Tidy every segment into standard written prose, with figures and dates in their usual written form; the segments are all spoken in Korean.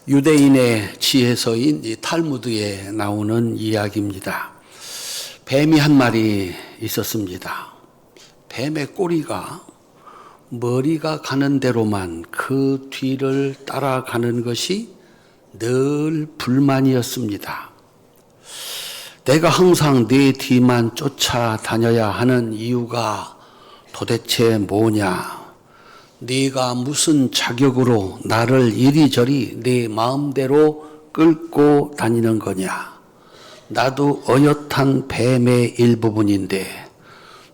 유대인의 지혜서인 이 탈무드에 나오는 이야기입니다. 뱀이 한 마리 있었습니다. 뱀의 꼬리가 머리가 가는 대로만 그 뒤를 따라가는 것이 늘 불만이었습니다. 내가 항상 네 뒤만 쫓아다녀야 하는 이유가 도대체 뭐냐? 네가 무슨 자격으로 나를 이리저리 네 마음대로 끌고 다니는 거냐? 나도 어엿한 뱀의 일부분인데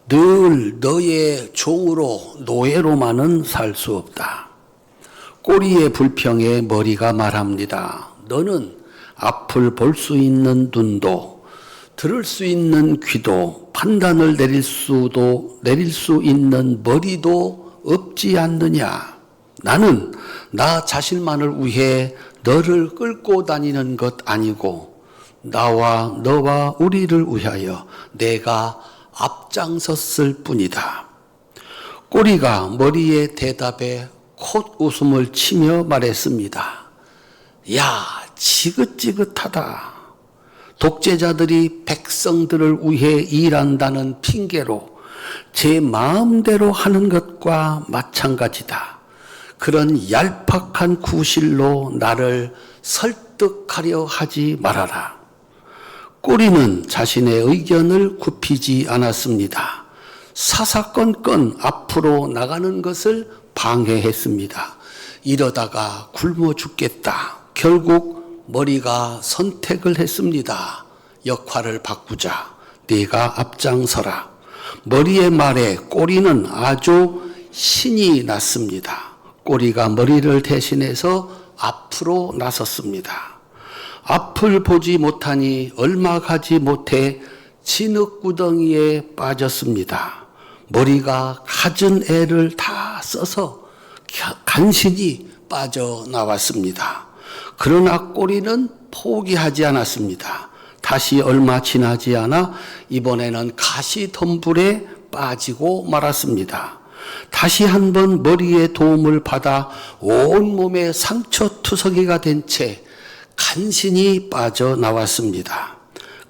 늘 너의 종으로 노예로만은 살 수 없다. 꼬리의 불평에 머리가 말합니다. 너는 앞을 볼 수 있는 눈도 들을 수 있는 귀도 판단을 내릴 수 있는 머리도 없지 않느냐. 나는 나 자신만을 위해 너를 끌고 다니는 것 아니고 나와 너와 우리를 위하여 내가 앞장섰을 뿐이다. 꼬리가 머리의 대답에 콧웃음을 치며 말했습니다. 야, 지긋지긋하다. 독재자들이 백성들을 위해 일한다는 핑계로 제 마음대로 하는 것과 마찬가지다. 그런 얄팍한 구실로 나를 설득하려 하지 말아라. 꼬리는 자신의 의견을 굽히지 않았습니다. 사사건건 앞으로 나가는 것을 방해했습니다. 이러다가 굶어 죽겠다. 결국 머리가 선택을 했습니다. 역할을 바꾸자. 네가 앞장서라. 머리의 말에 꼬리는 아주 신이 났습니다. 꼬리가 머리를 대신해서 앞으로 나섰습니다. 앞을 보지 못하니 얼마 가지 못해 진흙구덩이에 빠졌습니다. 머리가 갖은 애를 다 써서 간신히 빠져나왔습니다. 그러나 꼬리는 포기하지 않았습니다. 다시 얼마 지나지 않아 이번에는 가시덤불에 빠지고 말았습니다. 다시 한번 머리의 도움을 받아 온몸에 상처투성이가 된 채 간신히 빠져나왔습니다.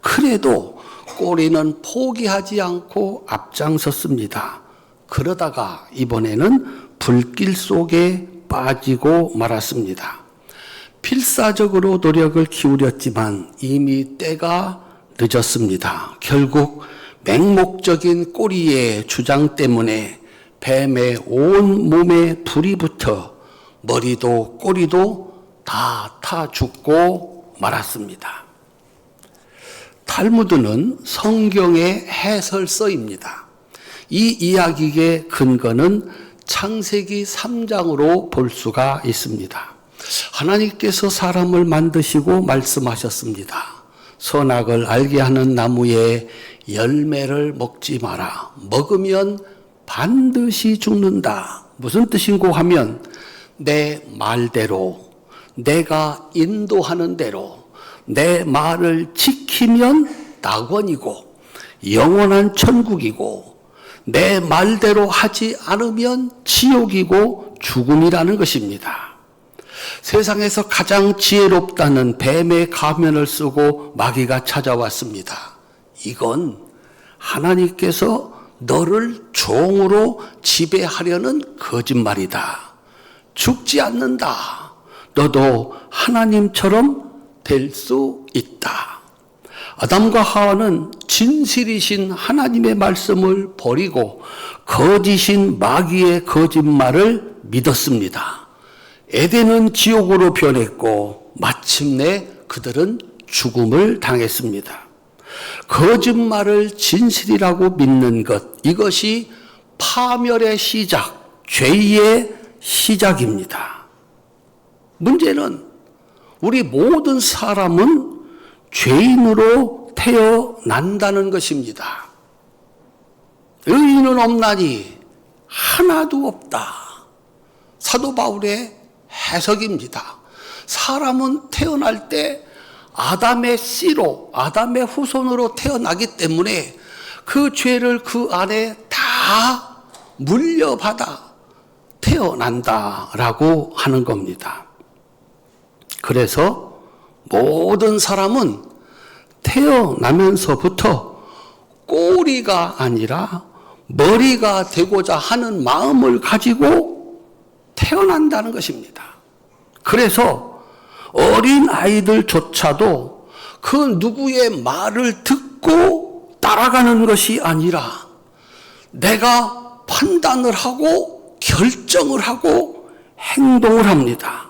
그래도 꼬리는 포기하지 않고 앞장섰습니다. 그러다가 이번에는 불길 속에 빠지고 말았습니다. 필사적으로 노력을 기울였지만 이미 때가 늦었습니다. 결국 맹목적인 꼬리의 주장 때문에 뱀의 온 몸에 불이 붙어 머리도 꼬리도 다 타 죽고 말았습니다. 탈무드는 성경의 해설서입니다. 이 이야기의 근거는 창세기 3장으로 볼 수가 있습니다. 하나님께서 사람을 만드시고 말씀하셨습니다. 선악을 알게 하는 나무의 열매를 먹지 마라. 먹으면 반드시 죽는다. 무슨 뜻인고 하면 내 말대로 내가 인도하는 대로 내 말을 지키면 낙원이고 영원한 천국이고 내 말대로 하지 않으면 지옥이고 죽음이라는 것입니다. 세상에서 가장 지혜롭다는 뱀의 가면을 쓰고 마귀가 찾아왔습니다. 이건 하나님께서 너를 종으로 지배하려는 거짓말이다. 죽지 않는다. 너도 하나님처럼 될 수 있다. 아담과 하와는 진실이신 하나님의 말씀을 버리고 거짓인 마귀의 거짓말을 믿었습니다. 에덴은 지옥으로 변했고 마침내 그들은 죽음을 당했습니다. 거짓말을 진실이라고 믿는 것, 이것이 파멸의 시작, 죄의 시작입니다. 문제는 우리 모든 사람은 죄인으로 태어난다는 것입니다. 의인은 없나니 하나도 없다. 사도 바울의 해석입니다. 사람은 태어날 때 아담의 씨로, 아담의 후손으로 태어나기 때문에 그 죄를 그 안에 다 물려받아 태어난다라고 하는 겁니다. 그래서 모든 사람은 태어나면서부터 꼬리가 아니라 머리가 되고자 하는 마음을 가지고 태어난다는 것입니다. 그래서 어린 아이들조차도 그 누구의 말을 듣고 따라가는 것이 아니라 내가 판단을 하고 결정을 하고 행동을 합니다.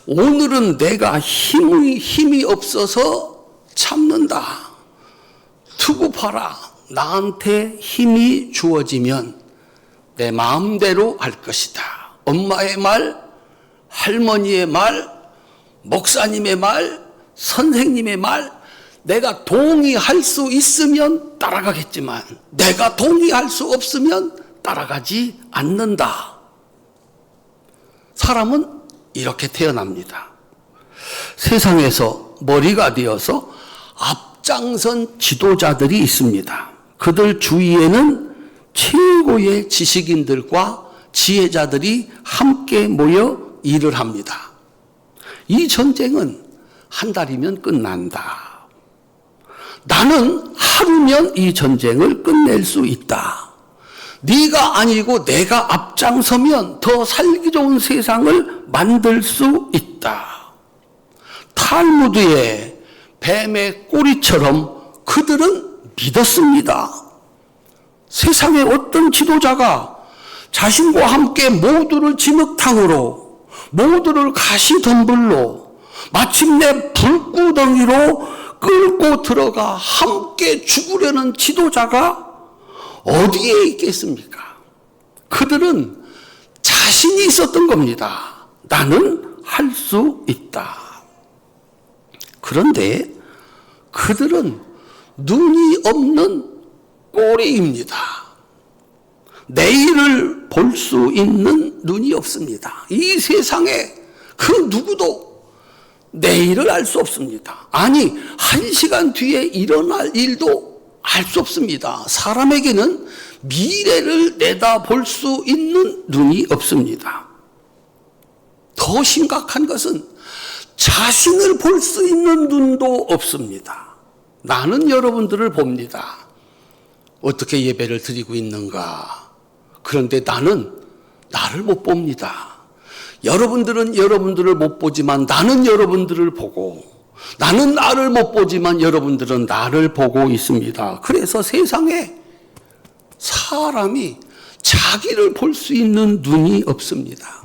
오늘은 내가 힘이 없어서 참는다. 두고 봐라. 나한테 힘이 주어지면 내 마음대로 할 것이다. 엄마의 말, 할머니의 말, 목사님의 말, 선생님의 말, 내가 동의할 수 있으면 따라가겠지만 내가 동의할 수 없으면 따라가지 않는다. 사람은 이렇게 태어납니다. 세상에서 머리가 되어서 앞장선 지도자들이 있습니다. 그들 주위에는 최고의 지식인들과 지혜자들이 함께 모여 일을 합니다. 이 전쟁은 한 달이면 끝난다. 나는 하루면 이 전쟁을 끝낼 수 있다. 네가 아니고 내가 앞장서면 더 살기 좋은 세상을 만들 수 있다. 탈무드의 뱀의 꼬리처럼 그들은 믿었습니다. 세상의 어떤 지도자가 자신과 함께 모두를 진흙탕으로, 모두를 가시덤불로, 마침내 불구덩이로 끌고 들어가 함께 죽으려는 지도자가 어디에 있겠습니까? 그들은 자신이 있었던 겁니다. 나는 할 수 있다. 그런데 그들은 눈이 없는 꼬리입니다. 내일을 볼 수 있는 눈이 없습니다. 이 세상에 그 누구도 내일을 알 수 없습니다. 아니, 1시간 뒤에 일어날 일도 알 수 없습니다. 사람에게는 미래를 내다볼 수 있는 눈이 없습니다. 더 심각한 것은 자신을 볼 수 있는 눈도 없습니다. 나는 여러분들을 봅니다. 어떻게 예배를 드리고 있는가? 그런데 나는 나를 못 봅니다. 여러분들은 여러분들을 못 보지만 나는 여러분들을 보고, 나는 나를 못 보지만 여러분들은 나를 보고 있습니다. 그래서 세상에 사람이 자기를 볼 수 있는 눈이 없습니다.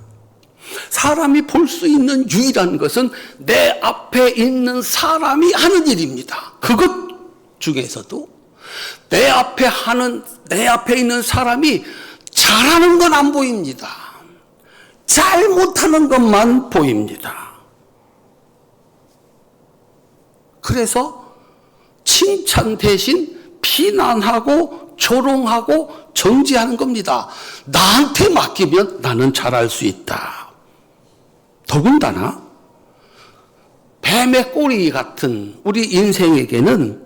사람이 볼 수 있는 유일한 것은 내 앞에 있는 사람이 하는 일입니다. 그것 중에서도 내 앞에 있는 사람이 잘하는 건 안 보입니다. 잘못하는 것만 보입니다. 그래서 칭찬 대신 비난하고 조롱하고 정죄하는 겁니다. 나한테 맡기면 나는 잘할 수 있다. 더군다나 뱀의 꼬리 같은 우리 인생에게는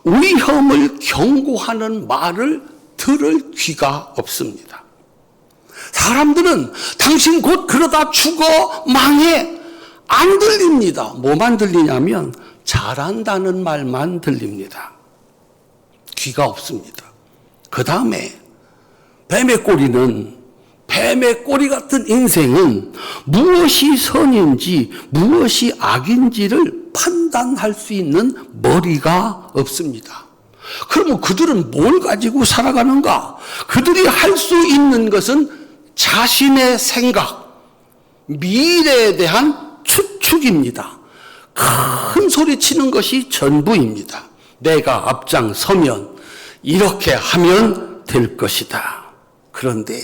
위험을 경고하는 말을 들을 귀가 없습니다. 사람들은 당신 곧 그러다 죽어 망해 안 들립니다. 뭐만 들리냐면 잘한다는 말만 들립니다. 귀가 없습니다. 그 다음에 뱀의 꼬리 같은 인생은 무엇이 선인지 무엇이 악인지를 판단할 수 있는 머리가 없습니다. 그러면 그들은 뭘 가지고 살아가는가? 그들이 할 수 있는 것은 자신의 생각, 미래에 대한 추측입니다. 큰 소리 치는 것이 전부입니다. 내가 앞장서면 이렇게 하면 될 것이다. 그런데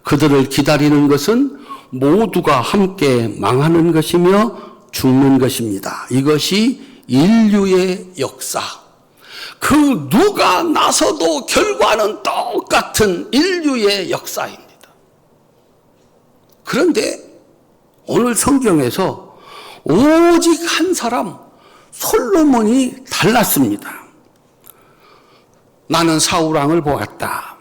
그들을 기다리는 것은 모두가 함께 망하는 것이며 죽는 것입니다. 이것이 인류의 역사. 그 누가 나서도 결과는 똑같은 인류의 역사입니다. 그런데 오늘 성경에서 오직 한 사람, 솔로몬이 달랐습니다. 나는 사울왕을 보았다.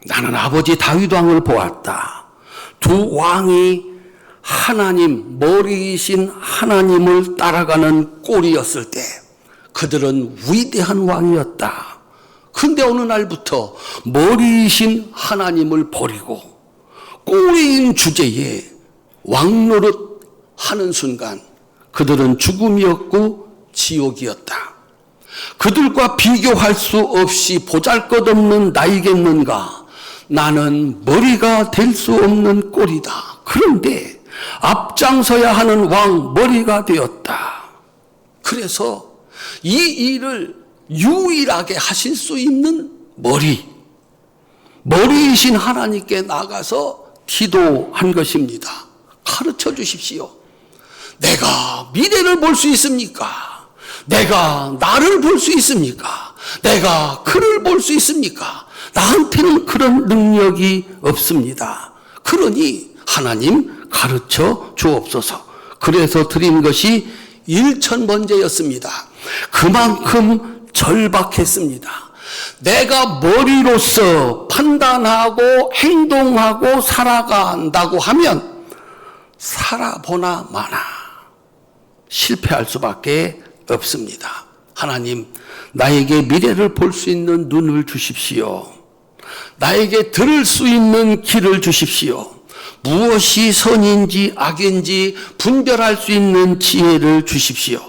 나는 아버지 다윗왕을 보았다. 두 왕이 하나님, 머리이신 하나님을 따라가는 꼴이었을 때 그들은 위대한 왕이었다. 근데 어느 날부터 머리이신 하나님을 버리고 꼴인 주제에 왕노릇 하는 순간 그들은 죽음이었고 지옥이었다. 그들과 비교할 수 없이 보잘것없는 나이겠는가? 나는 머리가 될 수 없는 꼴이다. 그런데 앞장서야 하는 왕 머리가 되었다. 그래서 이 일을 유일하게 하실 수 있는 머리이신 하나님께 나가서 기도한 것입니다. 가르쳐 주십시오. 내가 미래를 볼 수 있습니까? 내가 나를 볼 수 있습니까? 내가 그를 볼 수 있습니까? 나한테는 그런 능력이 없습니다. 그러니 하나님 가르쳐 주옵소서. 그래서 드린 것이 1,000번째였습니다. 그만큼 절박했습니다. 내가 머리로서 판단하고 행동하고 살아간다고 하면 살아보나 마나 실패할 수밖에 없습니다. 하나님, 나에게 미래를 볼 수 있는 눈을 주십시오. 나에게 들을 수 있는 귀를 주십시오. 무엇이 선인지 악인지 분별할 수 있는 지혜를 주십시오.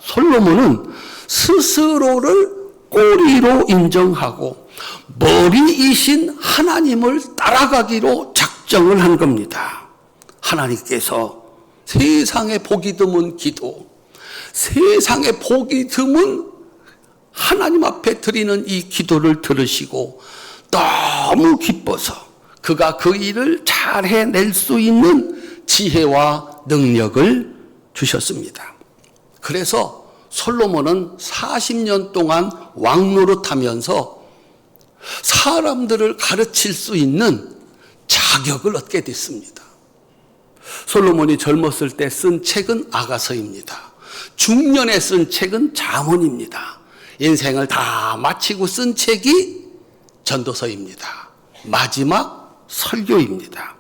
솔로몬은 스스로를 꼬리로 인정하고 머리이신 하나님을 따라가기로 작정을 한 겁니다. 하나님께서 세상에 복이 드문 기도, 세상에 복이 드문 하나님 앞에 드리는 이 기도를 들으시고 너무 기뻐서 그가 그 일을 잘 해낼 수 있는 지혜와 능력을 주셨습니다. 그래서 솔로몬은 40년 동안 왕노릇하면서 사람들을 가르칠 수 있는 자격을 얻게 됐습니다. 솔로몬이 젊었을 때 쓴 책은 아가서입니다. 중년에 쓴 책은 잠언입니다. 인생을 다 마치고 쓴 책이 전도서입니다. 마지막 설교입니다.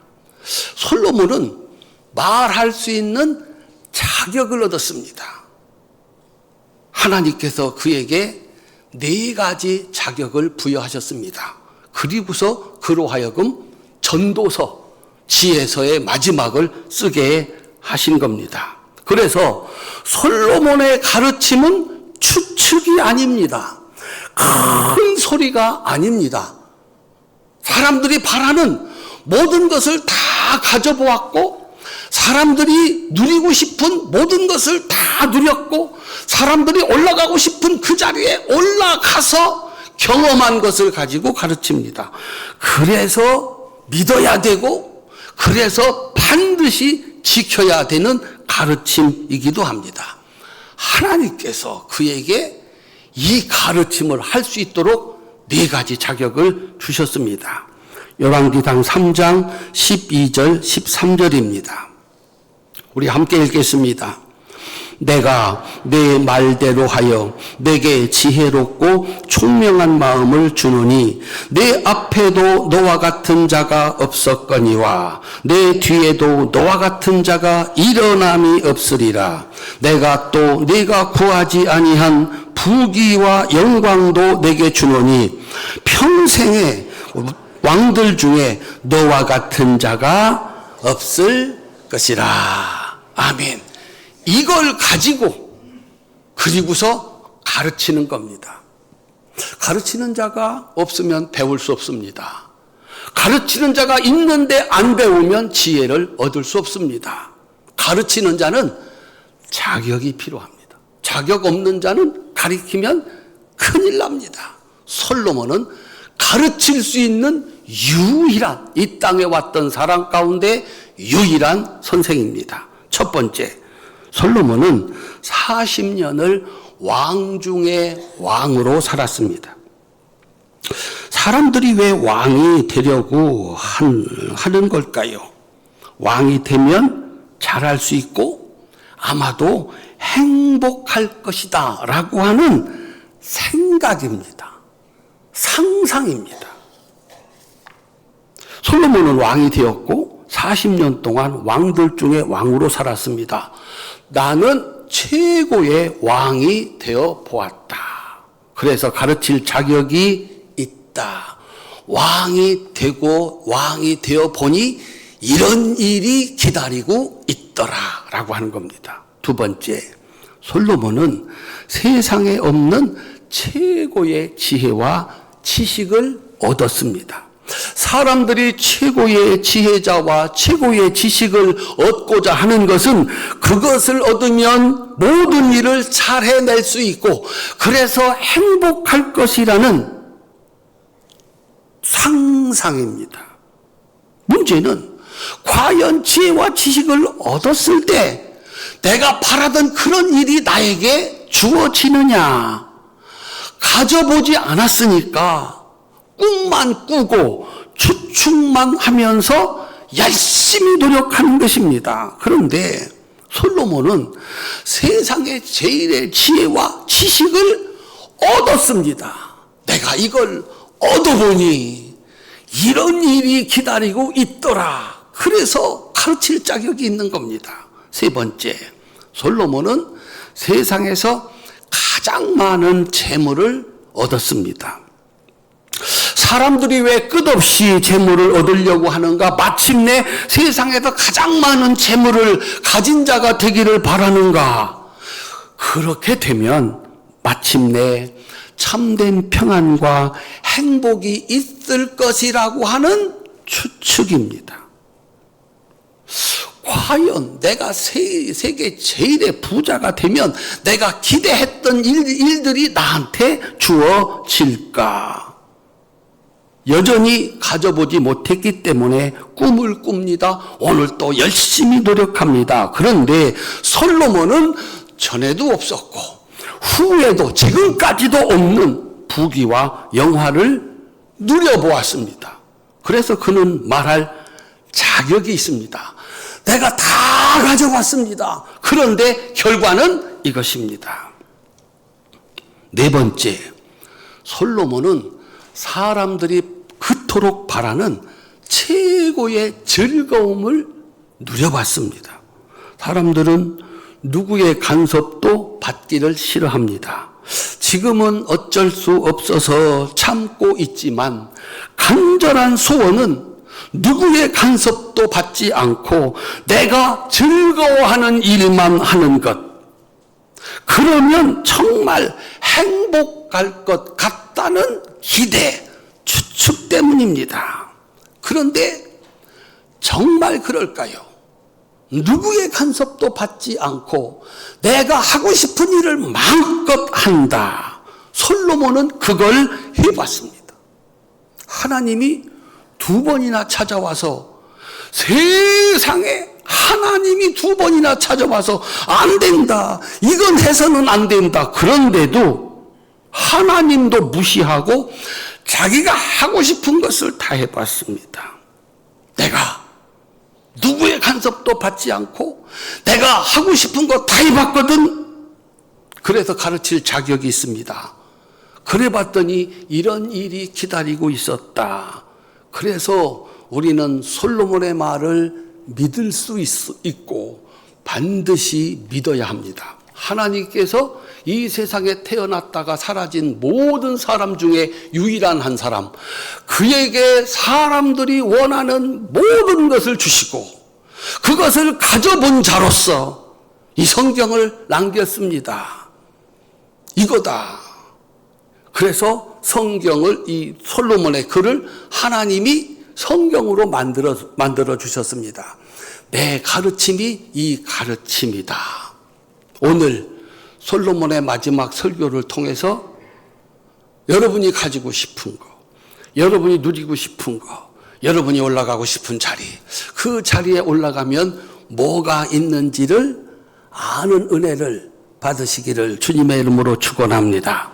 솔로몬은 말할 수 있는 자격을 얻었습니다. 하나님께서 그에게 4가지 자격을 부여하셨습니다. 그리고서 그로 하여금 전도서, 지혜서의 마지막을 쓰게 하신 겁니다. 그래서 솔로몬의 가르침은 추측이 아닙니다. 큰 소리가 아닙니다. 사람들이 바라는 모든 것을 다 가져보았고 사람들이 누리고 싶은 모든 것을 다 누렸고 사람들이 올라가고 싶은 그 자리에 올라가서 경험한 것을 가지고 가르칩니다. 그래서 믿어야 되고 그래서 반드시 지켜야 되는 가르침이기도 합니다. 하나님께서 그에게 이 가르침을 할 수 있도록 4가지 자격을 주셨습니다. 열왕기상 3장 12절 13절입니다. 우리 함께 읽겠습니다. 내가 내 말대로 하여 내게 지혜롭고 총명한 마음을 주노니 내 앞에도 너와 같은 자가 없었거니와 내 뒤에도 너와 같은 자가 일어남이 없으리라. 내가 또 네가 구하지 아니한 부귀와 영광도 내게 주노니 평생에 왕들 중에 너와 같은 자가 없을 것이라. 아멘. 이걸 가지고 그리고서 가르치는 겁니다. 가르치는 자가 없으면 배울 수 없습니다. 가르치는 자가 있는데 안 배우면 지혜를 얻을 수 없습니다. 가르치는 자는 자격이 필요합니다. 자격 없는 자는 가르치면 큰일 납니다. 솔로몬은 가르칠 수 있는 유일한, 이 땅에 왔던 사람 가운데 유일한 선생입니다. 첫 번째, 솔로몬은 40년을 왕 중에 왕으로 살았습니다. 사람들이 왜 왕이 되려고 하는 걸까요? 왕이 되면 잘할 수 있고 아마도 행복할 것이다 라고 하는 생각입니다. 상상입니다. 솔로몬은 왕이 되었고 40년 동안 왕들 중에 왕으로 살았습니다. 나는 최고의 왕이 되어 보았다. 그래서 가르칠 자격이 있다. 왕이 되어 보니 이런 일이 기다리고 있더라 라고 하는 겁니다. 두 번째, 솔로몬은 세상에 없는 최고의 지혜와 지식을 얻었습니다. 사람들이 최고의 지혜자와 최고의 지식을 얻고자 하는 것은 그것을 얻으면 모든 일을 잘 해낼 수 있고 그래서 행복할 것이라는 상상입니다. 문제는 과연 지혜와 지식을 얻었을 때 내가 바라던 그런 일이 나에게 주어지느냐? 가져보지 않았으니까 꿈만 꾸고 추측만 하면서 열심히 노력하는 것입니다. 그런데 솔로몬은 세상의 제일의 지혜와 지식을 얻었습니다. 내가 이걸 얻어보니 이런 일이 기다리고 있더라. 그래서 가르칠 자격이 있는 겁니다. 세 번째, 솔로몬은 세상에서 가장 많은 재물을 얻었습니다. 사람들이 왜 끝없이 재물을 얻으려고 하는가? 마침내 세상에서 가장 많은 재물을 가진 자가 되기를 바라는가? 그렇게 되면 마침내 참된 평안과 행복이 있을 것이라고 하는 추측입니다. 과연 내가 세계 제일의 부자가 되면 내가 기대했던 일들이 나한테 주어질까? 여전히 가져보지 못했기 때문에 꿈을 꿉니다. 오늘 또 열심히 노력합니다. 그런데 솔로몬은 전에도 없었고 후에도 지금까지도 없는 부귀와 영화를 누려보았습니다. 그래서 그는 말할 자격이 있습니다. 내가 다 가져왔습니다. 그런데 결과는 이것입니다. 네 번째, 솔로몬은 사람들이 그토록 바라는 최고의 즐거움을 누려봤습니다. 사람들은 누구의 간섭도 받기를 싫어합니다. 지금은 어쩔 수 없어서 참고 있지만 간절한 소원은 누구의 간섭도 받지 않고 내가 즐거워하는 일만 하는 것. 그러면 정말 행복할 것 같다는 기대, 추측 때문입니다. 그런데 정말 그럴까요? 누구의 간섭도 받지 않고 내가 하고 싶은 일을 마음껏 한다. 솔로몬은 그걸 해봤습니다. 하나님이 2번이나 찾아와서 세상에 하나님이 2번이나 찾아와서 안 된다. 이건 해서는 안 된다. 그런데도 하나님도 무시하고 자기가 하고 싶은 것을 다 해봤습니다. 내가 누구의 간섭도 받지 않고 내가 하고 싶은 거 다 해봤거든. 그래서 가르칠 자격이 있습니다. 그래 봤더니 이런 일이 기다리고 있었다. 그래서 우리는 솔로몬의 말을 믿을 수 있고 반드시 믿어야 합니다. 하나님께서 이 세상에 태어났다가 사라진 모든 사람 중에 유일한 한 사람, 그에게 사람들이 원하는 모든 것을 주시고 그것을 가져본 자로서 이 성경을 남겼습니다. 이거다. 그래서 성경을, 이 솔로몬의 글을 하나님이 성경으로 만들어 주셨습니다. 내 가르침이 이 가르침이다. 오늘 솔로몬의 마지막 설교를 통해서 여러분이 가지고 싶은 거, 여러분이 누리고 싶은 거, 여러분이 올라가고 싶은 자리, 그 자리에 올라가면 뭐가 있는지를 아는 은혜를 받으시기를 주님의 이름으로 축원합니다.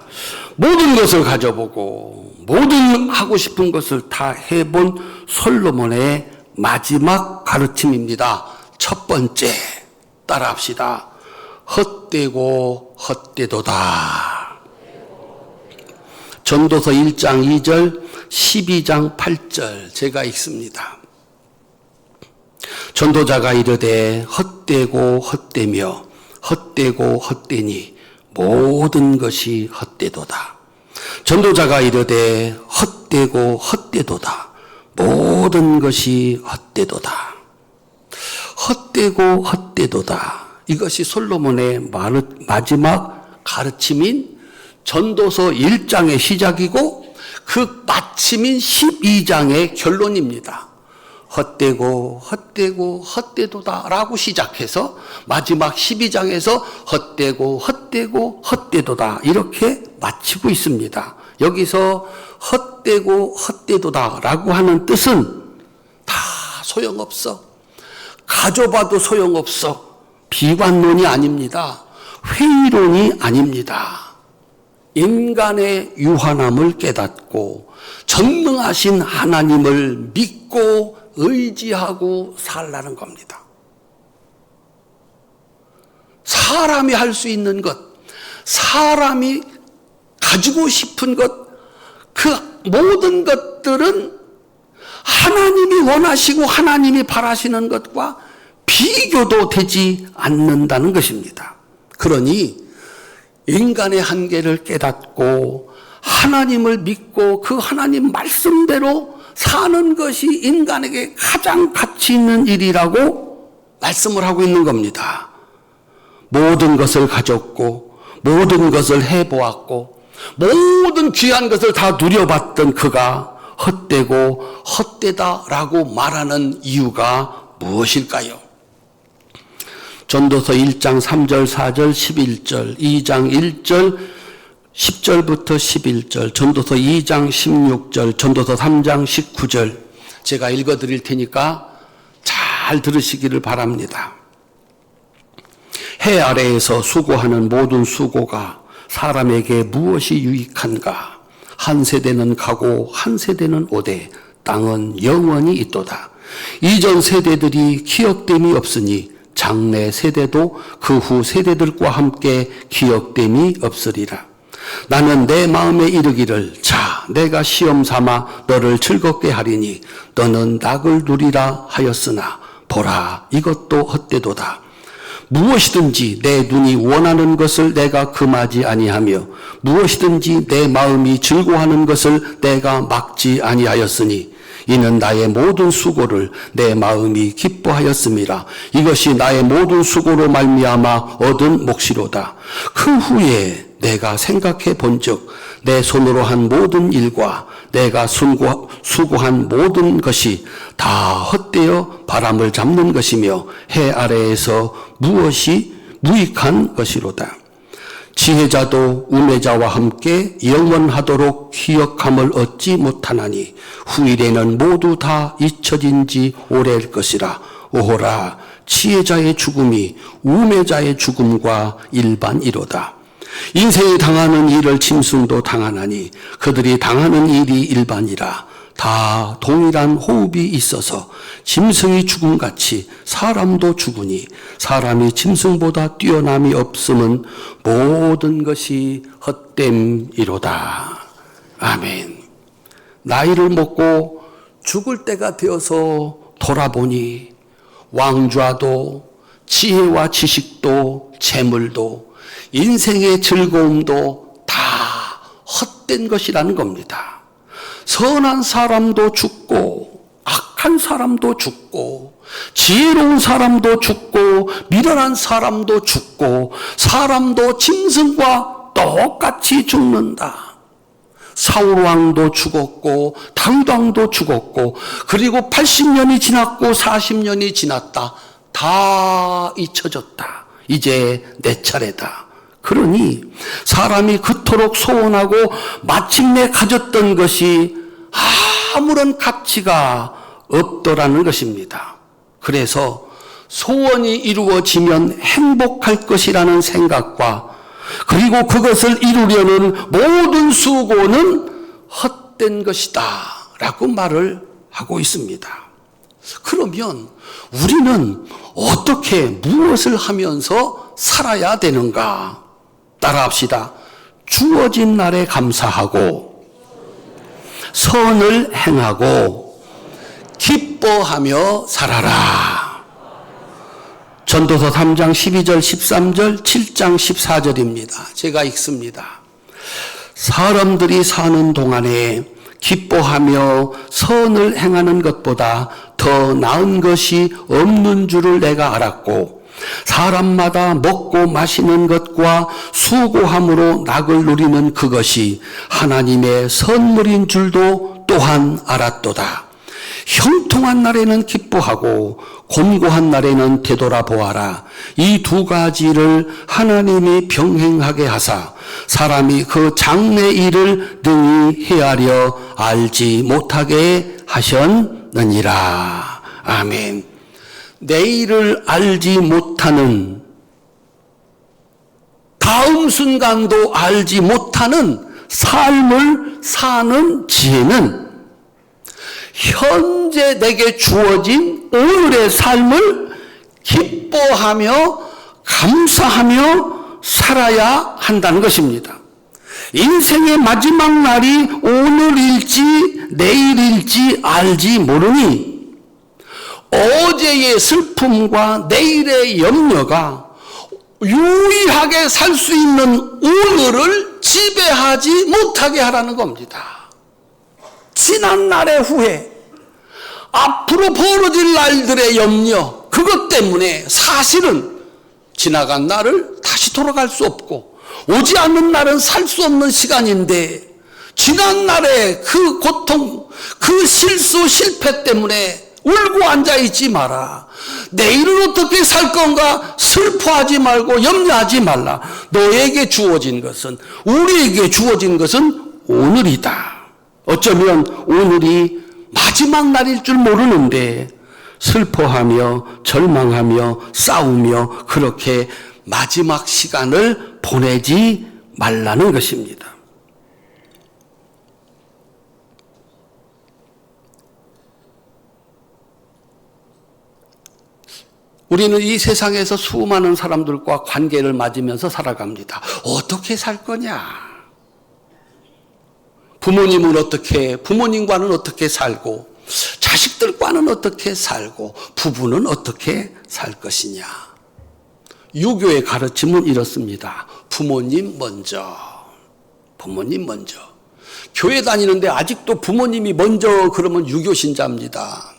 모든 것을 가져보고 모든 하고 싶은 것을 다 해본 솔로몬의 마지막 가르침입니다. 첫 번째, 따라합시다. 헛되고 헛되도다. 전도서 1장 2절, 12장 8절 제가 읽습니다. 전도자가 이르되 헛되고 헛되며 헛되고 헛되니 모든 것이 헛되도다. 전도자가 이르되 헛되고 헛되도다. 모든 것이 헛되도다. 헛되고 헛되도다. 이것이 솔로몬의 마지막 가르침인 전도서 1장의 시작이고 그 마침인 12장의 결론입니다. 헛되고 헛되고 헛되도다 라고 시작해서 마지막 12장에서 헛되고 헛되고 헛되도다 이렇게 마치고 있습니다. 여기서 헛되고 헛되도다 라고 하는 뜻은 다 소용없어. 가져봐도 소용없어. 비관론이 아닙니다. 회의론이 아닙니다. 인간의 유한함을 깨닫고 전능하신 하나님을 믿고 의지하고 살라는 겁니다. 사람이 할 수 있는 것, 사람이 가지고 싶은 것, 그 모든 것들은 하나님이 원하시고 하나님이 바라시는 것과 비교도 되지 않는다는 것입니다. 그러니 인간의 한계를 깨닫고 하나님을 믿고 그 하나님 말씀대로 사는 것이 인간에게 가장 가치 있는 일이라고 말씀을 하고 있는 겁니다. 모든 것을 가졌고 모든 것을 해보았고 모든 귀한 것을 다 누려봤던 그가 헛되고 헛되다라고 말하는 이유가 무엇일까요? 전도서 1장 3절, 4절, 11절, 2장 1절, 10절부터 11절, 전도서 2장 16절, 전도서 3장 19절 제가 읽어드릴 테니까 잘 들으시기를 바랍니다. 해 아래에서 수고하는 모든 수고가 사람에게 무엇이 유익한가? 한 세대는 가고 한 세대는 오되 땅은 영원히 있도다. 이전 세대들이 기억됨이 없으니 장래 세대도 그 후 세대들과 함께 기억됨이 없으리라. 나는 내 마음에 이르기를 자 내가 시험 삼아 너를 즐겁게 하리니 너는 낙을 누리라 하였으나 보라 이것도 헛되도다. 무엇이든지 내 눈이 원하는 것을 내가 금하지 아니하며 무엇이든지 내 마음이 즐거워하는 것을 내가 막지 아니하였으니 이는 나의 모든 수고를 내 마음이 기뻐하였음이라. 이것이 나의 모든 수고로 말미암아 얻은 몫이로다. 그 후에 내가 생각해 본즉 내 손으로 한 모든 일과 내가 수고한 모든 것이 다 헛되어 바람을 잡는 것이며 해 아래에서 무엇이 무익한 것이로다. 지혜자도 우매자와 함께 영원하도록 기억함을 얻지 못하나니 후일에는 모두 다 잊혀진 지 오래일 것이라. 오호라 지혜자의 죽음이 우매자의 죽음과 일반이로다. 인생이 당하는 일을 짐승도 당하나니 그들이 당하는 일이 일반이라. 다 동일한 호흡이 있어서 짐승이 죽음같이 사람도 죽으니 사람이 짐승보다 뛰어남이 없음은 모든 것이 헛됨이로다. 아멘. 나이를 먹고 죽을 때가 되어서 돌아보니 왕좌도 지혜와 지식도 재물도 인생의 즐거움도 다 헛된 것이라는 겁니다. 선한 사람도 죽고 악한 사람도 죽고 지혜로운 사람도 죽고 미련한 사람도 죽고 사람도 짐승과 똑같이 죽는다. 사울왕도 죽었고 당당도 죽었고 그리고 80년이 지났고 40년이 지났다. 다 잊혀졌다. 이제 내 차례다. 그러니 사람이 그토록 소원하고 마침내 가졌던 것이 아무런 가치가 없더라는 것입니다. 그래서 소원이 이루어지면 행복할 것이라는 생각과 그리고 그것을 이루려는 모든 수고는 헛된 것이다 라고 말을 하고 있습니다. 그러면 우리는 어떻게 무엇을 하면서 살아야 되는가? 따라합시다. 주어진 날에 감사하고 선을 행하고 기뻐하며 살아라. 전도서 3장 12절 13절 7장 14절입니다. 제가 읽습니다. 사람들이 사는 동안에 기뻐하며 선을 행하는 것보다 더 나은 것이 없는 줄을 내가 알았고 사람마다 먹고 마시는 것과 수고함으로 낙을 누리는 그것이 하나님의 선물인 줄도 또한 알았도다. 형통한 날에는 기뻐하고 곤고한 날에는 되돌아보아라. 이 두 가지를 하나님이 병행하게 하사 사람이 그 장래 일을 능히 헤아려 알지 못하게 하셨느니라. 아멘. 내일을 알지 못하는, 다음 순간도 알지 못하는 삶을 사는 지혜는 현재 내게 주어진 오늘의 삶을 기뻐하며 감사하며 살아야 한다는 것입니다. 인생의 마지막 날이 오늘일지 내일일지 알지 모르니 어제의 슬픔과 내일의 염려가 유의하게 살 수 있는 오늘을 지배하지 못하게 하라는 겁니다. 지난 날의 후회, 앞으로 벌어질 날들의 염려, 그것 때문에 사실은 지나간 날을 다시 돌아갈 수 없고 오지 않는 날은 살 수 없는 시간인데 지난 날의 그 고통, 그 실수, 실패 때문에 울고 앉아있지 마라. 내일은 어떻게 살 건가 슬퍼하지 말고 염려하지 말라. 너에게 주어진 것은, 우리에게 주어진 것은 오늘이다. 어쩌면 오늘이 마지막 날일 줄 모르는데 슬퍼하며 절망하며 싸우며 그렇게 마지막 시간을 보내지 말라는 것입니다. 우리는 이 세상에서 수많은 사람들과 관계를 맺으면서 살아갑니다. 어떻게 살 거냐? 부모님은 어떻게, 부모님과는 어떻게 살고, 자식들과는 어떻게 살고, 부부는 어떻게 살 것이냐. 유교의 가르침은 이렇습니다. 부모님 먼저. 부모님 먼저. 교회 다니는데 아직도 부모님이 먼저 그러면 유교 신자입니다.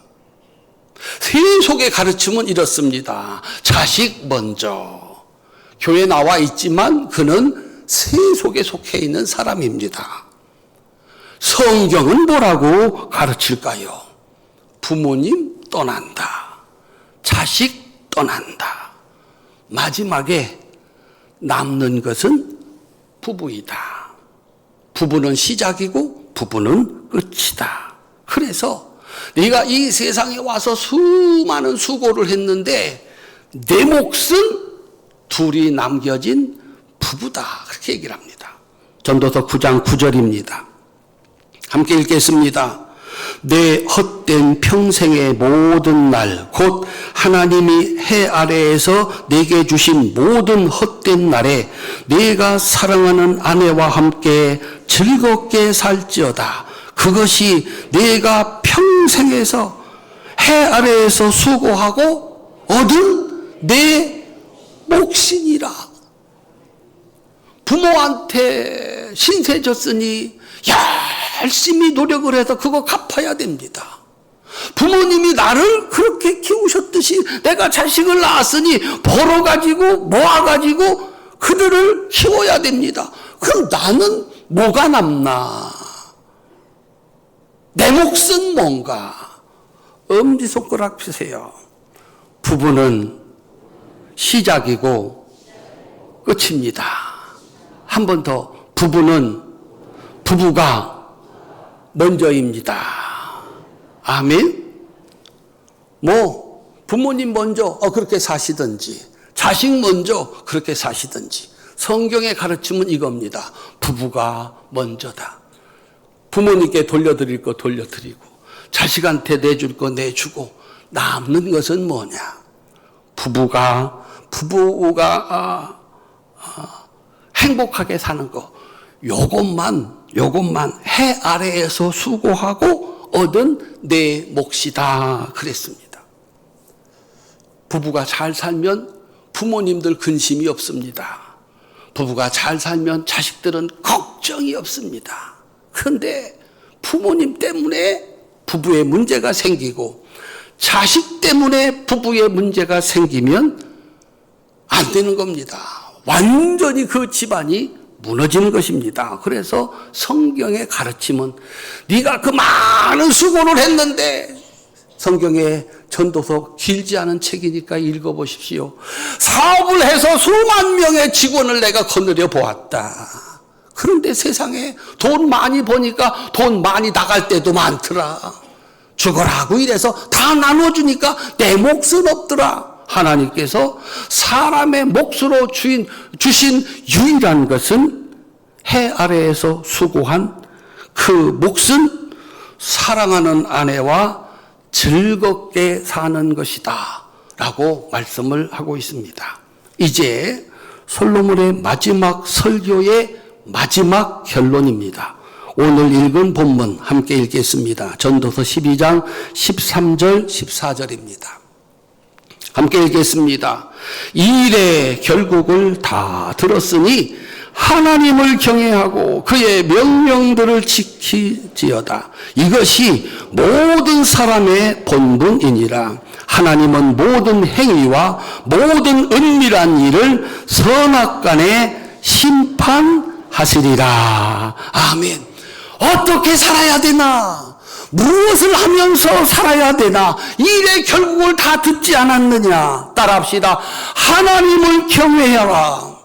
세속의 가르침은 이렇습니다. 자식 먼저. 교회 나와 있지만 그는 세속에 속해 있는 사람입니다. 성경은 뭐라고 가르칠까요? 부모님 떠난다. 자식 떠난다. 마지막에 남는 것은 부부이다. 부부는 시작이고 부부는 끝이다. 그래서 네가 이 세상에 와서 수많은 수고를 했는데 내 몫은 둘이 남겨진 부부다. 그렇게 얘기를 합니다. 전도서 9장 9절입니다. 함께 읽겠습니다. 내 헛된 평생의 모든 날, 곧 하나님이 해 아래에서 내게 주신 모든 헛된 날에 내가 사랑하는 아내와 함께 즐겁게 살지어다. 그것이 내가 평생에서 해 아래에서 수고하고 얻은 내 몫이니라. 부모한테 신세 졌으니 열심히 노력을 해서 그거 갚아야 됩니다. 부모님이 나를 그렇게 키우셨듯이 내가 자식을 낳았으니 벌어가지고 모아가지고 그들을 키워야 됩니다. 그럼 나는 뭐가 남나? 내 몫은 뭔가? 엄지손가락 펴세요. 부부는 시작이고 끝입니다. 한 번 더. 부부가 먼저입니다. 아멘? 부모님 먼저 그렇게 사시든지 자식 먼저 그렇게 사시든지 성경의 가르침은 이겁니다. 부부가 먼저다. 부모님께 돌려드릴 거 돌려드리고 자식한테 내줄 거 내주고 남는 것은 뭐냐? 부부가 행복하게 사는 거 요것만 해 아래에서 수고하고 얻은 내 몫이다 그랬습니다. 부부가 잘 살면 부모님들 근심이 없습니다. 부부가 잘 살면 자식들은 걱정이 없습니다. 그런데 부모님 때문에 부부의 문제가 생기고 자식 때문에 부부의 문제가 생기면 안 되는 겁니다. 완전히 그 집안이 무너지는 것입니다. 그래서 성경의 가르침은 네가 그 많은 수고를 했는데, 성경의 전도서 길지 않은 책이니까 읽어보십시오. 사업을 해서 수만 명의 직원을 내가 거느려 보았다. 그런데 세상에 돈 많이 버니까 돈 많이 나갈 때도 많더라. 죽어라고 이래서 다 나눠주니까 내 몫은 없더라. 하나님께서 사람의 몫으로 주신 유일한 것은 해 아래에서 수고한 그 몫은 사랑하는 아내와 즐겁게 사는 것이다 라고 말씀을 하고 있습니다. 이제 솔로몬의 마지막 설교의 마지막 결론입니다. 오늘 읽은 본문 함께 읽겠습니다. 전도서 12장 13절 14절입니다. 함께 읽겠습니다. 이 일의 결국을 다 들었으니 하나님을 경외하고 그의 명령들을 지키지어다. 이것이 모든 사람의 본분이니라. 하나님은 모든 행위와 모든 은밀한 일을 선악간에 심판하시리라. 아멘. 어떻게 살아야 되나? 무엇을 하면서 살아야 되나? 일의 결국을 다 듣지 않았느냐? 따라합시다. 하나님을 경외하라.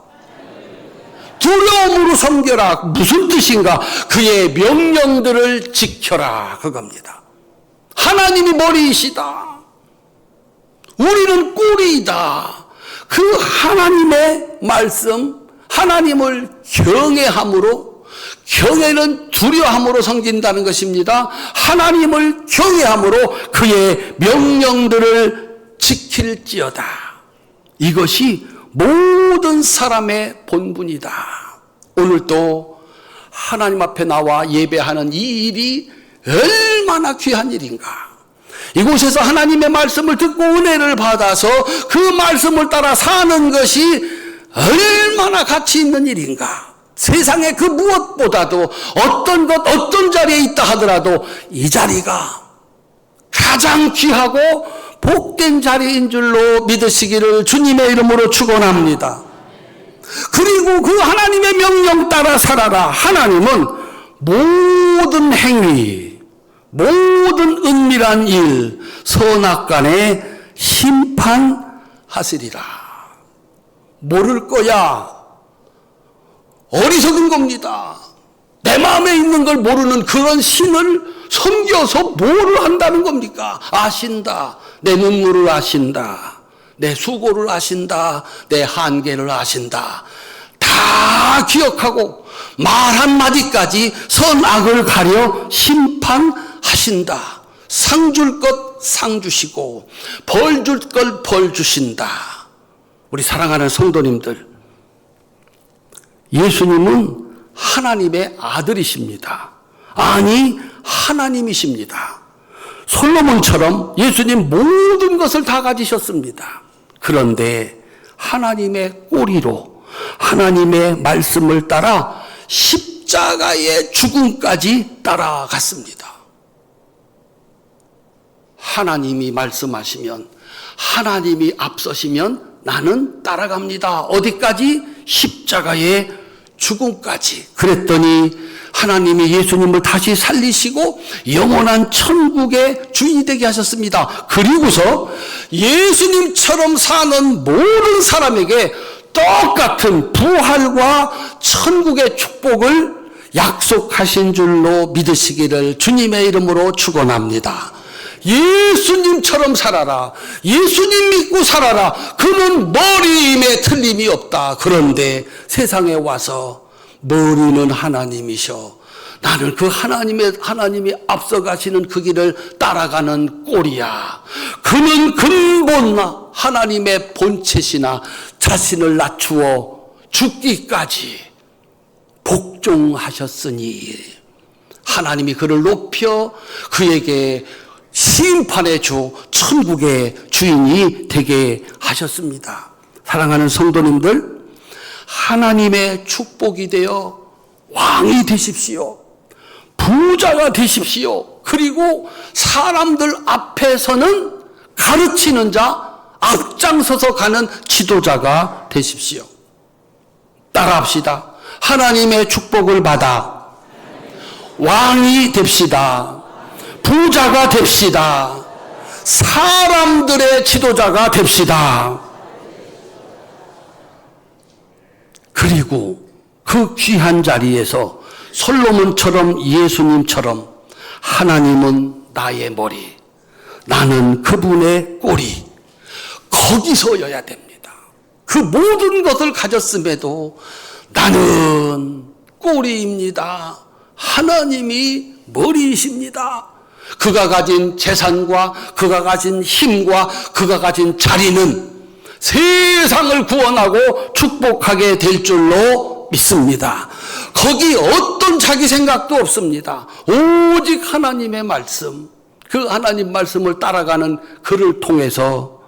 두려움으로 섬겨라. 무슨 뜻인가? 그의 명령들을 지켜라. 그겁니다. 하나님이 머리이시다. 우리는 꼬리이다. 그 하나님의 말씀, 하나님을 경외함으로, 경외는 두려움으로 섬긴다는 것입니다. 하나님을 경외함으로 그의 명령들을 지킬지어다. 이것이 모든 사람의 본분이다. 오늘도 하나님 앞에 나와 예배하는 이 일이 얼마나 귀한 일인가. 이곳에서 하나님의 말씀을 듣고 은혜를 받아서 그 말씀을 따라 사는 것이 얼마나 가치 있는 일인가. 세상에 그 무엇보다도 어떤 것, 어떤 자리에 있다 하더라도 이 자리가 가장 귀하고 복된 자리인 줄로 믿으시기를 주님의 이름으로 축원합니다. 그리고 그 하나님의 명령 따라 살아라. 하나님은 모든 행위, 모든 은밀한 일, 선악간에 심판하시리라. 모를 거야. 어리석은 겁니다. 내 마음에 있는 걸 모르는 그런 신을 섬겨서 뭐를 한다는 겁니까? 아신다. 내 눈물을 아신다. 내 수고를 아신다. 내 한계를 아신다. 다 기억하고 말 한마디까지 선악을 가려 심판하신다. 상 줄 것 상 주시고 벌 줄 걸 벌 주신다. 우리 사랑하는 성도님들, 예수님은 하나님의 아들이십니다. 아니, 하나님이십니다. 솔로몬처럼 예수님 모든 것을 다 가지셨습니다. 그런데 하나님의 꼬리로 하나님의 말씀을 따라 십자가의 죽음까지 따라갔습니다. 하나님이 말씀하시면, 하나님이 앞서시면 나는 따라갑니다. 어디까지? 십자가의 죽음까지. 그랬더니 하나님이 예수님을 다시 살리시고 영원한 천국의 주인이 되게 하셨습니다. 그리고서 예수님처럼 사는 모든 사람에게 똑같은 부활과 천국의 축복을 약속하신 줄로 믿으시기를 주님의 이름으로 축원합니다. 예수님처럼 살아라. 예수님 믿고 살아라. 그는 머리임에 틀림이 없다. 그런데 세상에 와서 머리는 하나님이셔. 나는 그 하나님이 앞서가시는 그 길을 따라가는 꼴이야. 그는 근본 하나님의 본체시나 자신을 낮추어 죽기까지 복종하셨으니 하나님이 그를 높여 그에게 심판의 주, 천국의 주인이 되게 하셨습니다. 사랑하는 성도님들, 하나님의 축복이 되어 왕이 되십시오. 부자가 되십시오. 그리고 사람들 앞에서는 가르치는 자, 앞장서서 가는 지도자가 되십시오. 따라합시다. 하나님의 축복을 받아 왕이 됩시다. 부자가 됩시다. 사람들의 지도자가 됩시다. 그리고 그 귀한 자리에서 솔로몬처럼 예수님처럼 하나님은 나의 머리, 나는 그분의 꼬리, 거기서여야 됩니다. 그 모든 것을 가졌음에도 나는 꼬리입니다. 하나님이 머리이십니다. 그가 가진 재산과 그가 가진 힘과 그가 가진 자리는 세상을 구원하고 축복하게 될 줄로 믿습니다. 거기 어떤 자기 생각도 없습니다. 오직 하나님의 말씀, 그 하나님 말씀을 따라가는 그를 통해서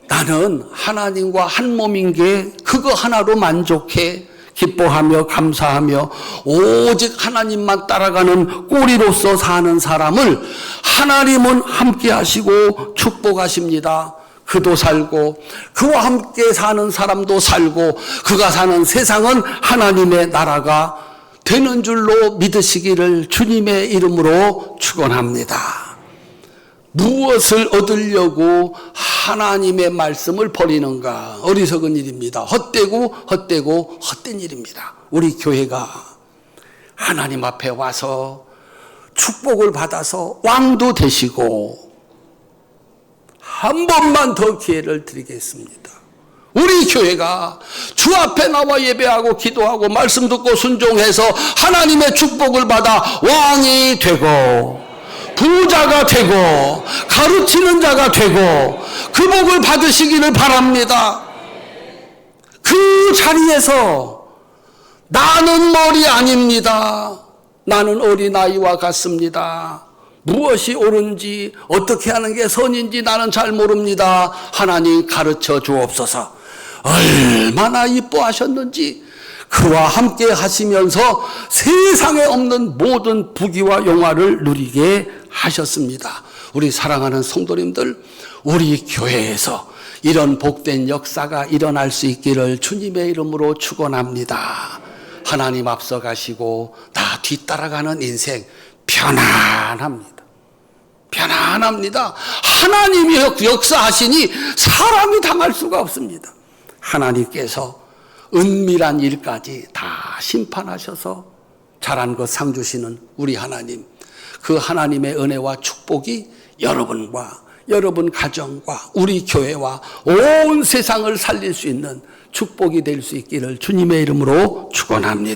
나는 하나님과 한 몸인 게 그거 하나로 만족해 기뻐하며 감사하며 오직 하나님만 따라가는 꼬리로서 사는 사람을 하나님은 함께 하시고 축복하십니다. 그도 살고 그와 함께 사는 사람도 살고 그가 사는 세상은 하나님의 나라가 되는 줄로 믿으시기를 주님의 이름으로 축원합니다. 무엇을 얻으려고 하나님의 말씀을 버리는가? 어리석은 일입니다. 헛되고 헛된 일입니다. 우리 교회가 하나님 앞에 와서 축복을 받아서 왕도 되시고 한 번만 더 기회를 드리겠습니다. 우리 교회가 주 앞에 나와 예배하고 기도하고 말씀 듣고 순종해서 하나님의 축복을 받아 왕이 되고 부자가 되고 가르치는 자가 되고 그 복을 받으시기를 바랍니다. 그 자리에서 나는 머리 아닙니다. 나는 어린아이와 같습니다. 무엇이 옳은지 어떻게 하는 게 선인지 나는 잘 모릅니다. 하나님 가르쳐 주옵소서. 얼마나 이뻐하셨는지 그와 함께 하시면서 세상에 없는 모든 부귀와 영화를 누리게 하셨습니다. 우리 사랑하는 성도님들, 우리 교회에서 이런 복된 역사가 일어날 수 있기를 주님의 이름으로 축원합니다. 하나님 앞서 가시고 나 뒤따라가는 인생 편안합니다. 편안합니다. 하나님이 역사하시니 사람이 당할 수가 없습니다. 하나님께서 은밀한 일까지 다 심판하셔서 잘한 것 상 주시는 우리 하나님, 그 하나님의 은혜와 축복이 여러분과 여러분 가정과 우리 교회와 온 세상을 살릴 수 있는 축복이 될 수 있기를 주님의 이름으로 축원합니다.